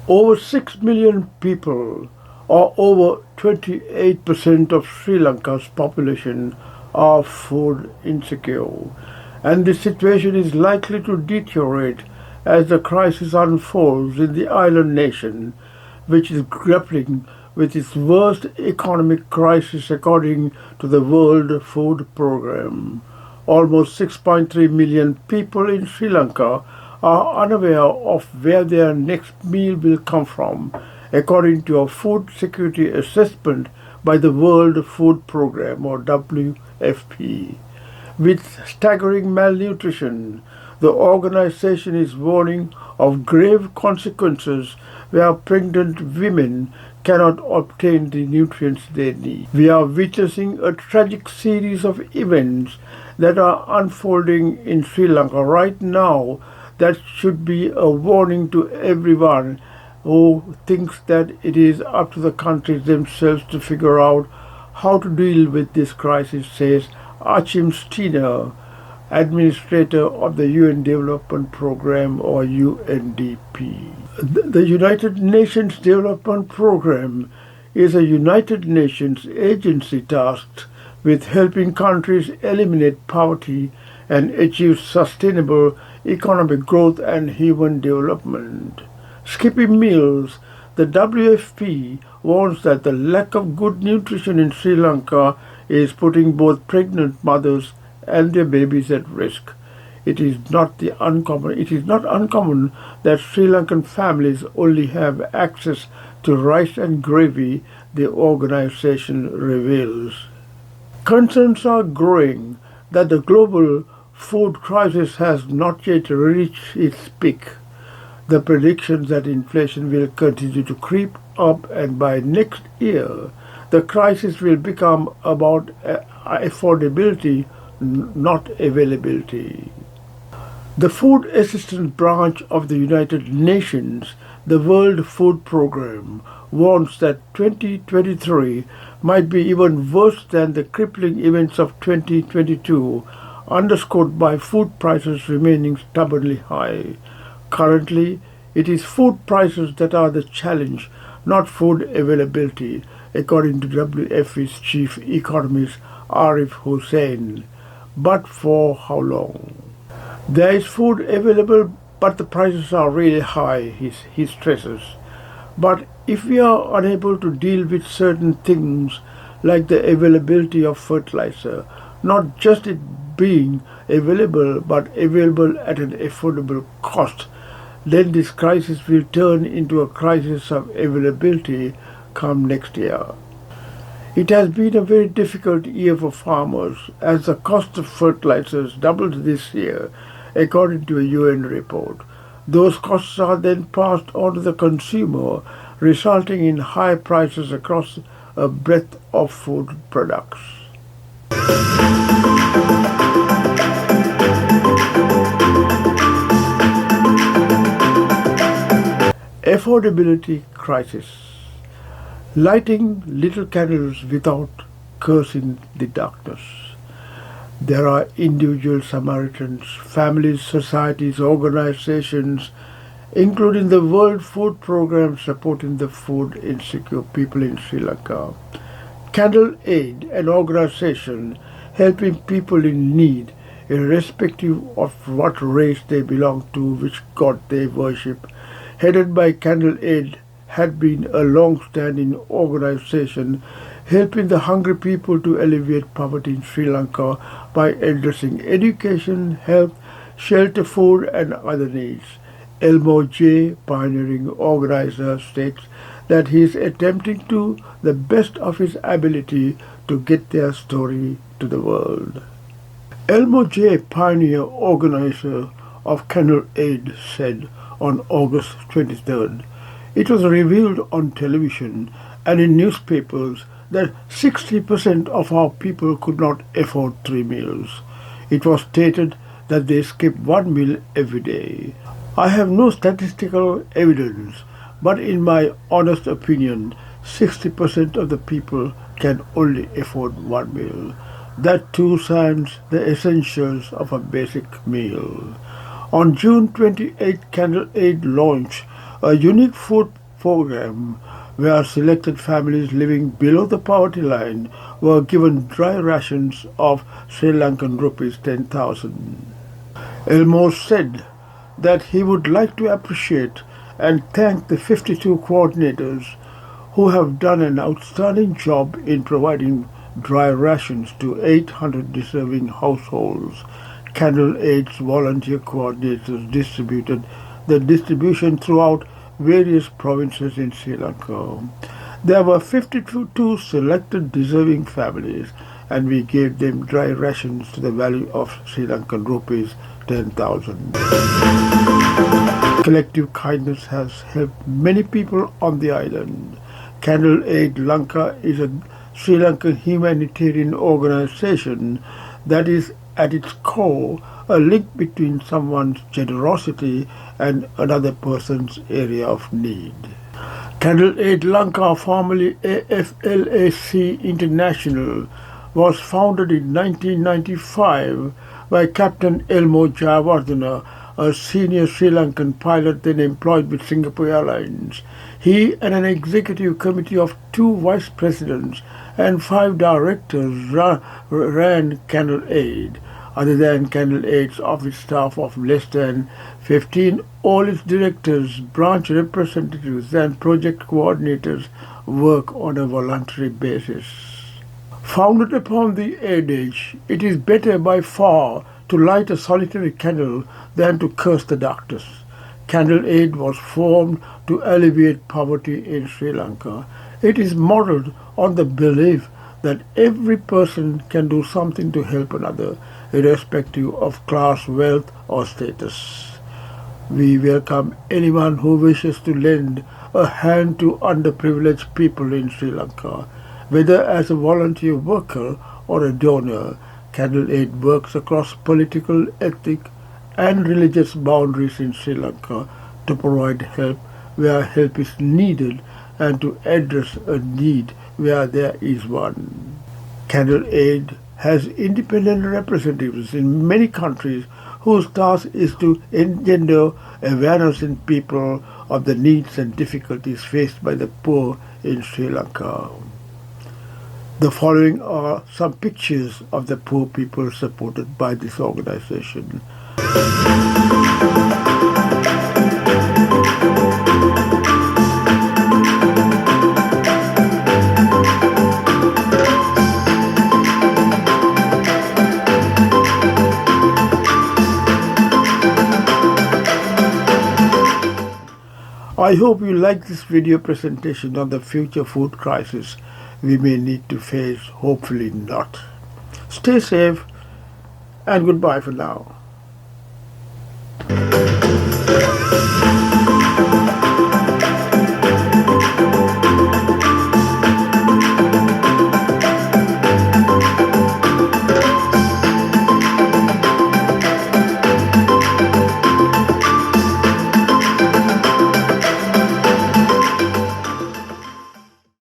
Over 6 million people, or over 28% of Sri Lanka's population, are food insecure, and the situation is likely to deteriorate as the crisis unfolds in the island nation, which is grappling with its worst economic crisis according to the World Food Programme. Almost 6.3 million people in Sri Lanka are unaware of where their next meal will come from, according to a food security assessment by the World Food Programme or WFP. With staggering malnutrition, the organization is warning of grave consequences where pregnant women cannot obtain the nutrients they need. We are witnessing a tragic series of events that are unfolding in Sri Lanka right now that should be a warning to everyone who thinks that it is up to the countries themselves to figure out how to deal with this crisis, says Achim Steiner, administrator of the UN Development Programme or UNDP. The United Nations Development Programme is a United Nations agency tasked with helping countries eliminate poverty and achieve sustainable economic growth and human development. Skipping meals, the WFP warns that the lack of good nutrition in Sri Lanka is putting both pregnant mothers and their babies at risk. It is not uncommon that Sri Lankan families only have access to rice and gravy, the organization reveals. Concerns are growing that the global food crisis has not yet reached its peak. The prediction that inflation will continue to creep up and by next year the crisis will become about affordability, not availability. The Food Assistance Branch of the United Nations, the World Food Programme, warns that 2023 might be even worse than the crippling events of 2022, underscored by food prices remaining stubbornly high. Currently, it is food prices that are the challenge, not food availability, according to WFP's chief economist Arif Hussain. But for how long? There is food available, but the prices are really high, he stresses. But if we are unable to deal with certain things like the availability of fertilizer, not just it being available but available at an affordable cost, then this crisis will turn into a crisis of availability come next year. It has been a very difficult year for farmers as the cost of fertilizers doubled this year, according to a UN report. Those costs are then passed on to the consumer, resulting in high prices across a breadth of food products. Affordability crisis. Lighting little candles without cursing the darkness. There are individual Samaritans, families, societies, organizations, including the World Food Programme supporting the food insecure people in Sri Lanka. Candle Aid, an organization helping people in need, irrespective of what race they belong to, which god they worship, headed by Candle Aid, had been a long-standing organization helping the hungry people to alleviate poverty in Sri Lanka by addressing education, health, shelter, food and other needs. Elmo J., pioneering organizer, states that he is attempting to the best of his ability to get their story to the world. Elmo J., pioneer organizer of Candle Aid, said on August 23rd, it was revealed on television and in newspapers that 60% of our people could not afford 3 meals. It was stated that they skip 1 meal every day. I have no statistical evidence, but in my honest opinion, 60% of the people can only afford 1 meal. That too sans the essentials of a basic meal. On June 28, Candle Aid launched a unique food program where selected families living below the poverty line were given dry rations of Sri Lankan rupees 10,000. Elmore said that he would like to appreciate and thank the 52 coordinators who have done an outstanding job in providing dry rations to 800 deserving households. Candle Aid's volunteer coordinators distributed the distribution throughout various provinces in Sri Lanka. There were 52 selected deserving families, and we gave them dry rations to the value of Sri Lankan rupees 10,000. Collective kindness has helped many people on the island. Candle Aid Lanka is a Sri Lankan humanitarian organization that is at its core a link between someone's generosity and another person's area of need. Candle Aid Lanka, formerly AFLAC International, was founded in 1995 by Captain Elmo Jayawardena, a senior Sri Lankan pilot then employed with Singapore Airlines. He and an executive committee of 2 vice presidents and 5 directors ran Candle Aid. Other than Candle Aid's office staff of less than 15, all its directors, branch representatives and project coordinators work on a voluntary basis. Founded upon the adage, it is better by far to light a solitary candle than to curse the darkness. Candle Aid was formed to alleviate poverty in Sri Lanka. It is modeled on the belief that every person can do something to help another, irrespective of class, wealth, or status. We welcome anyone who wishes to lend a hand to underprivileged people in Sri Lanka, whether as a volunteer worker or a donor. Candle Aid works across political, ethnic, and religious boundaries in Sri Lanka to provide help where help is needed and to address a need where there is one. Candle Aid has independent representatives in many countries whose task is to engender awareness in people of the needs and difficulties faced by the poor in Sri Lanka. The following are some pictures of the poor people supported by this organization. I hope you like this video presentation on the future food crisis we may need to face, hopefully not. Stay safe and goodbye for now.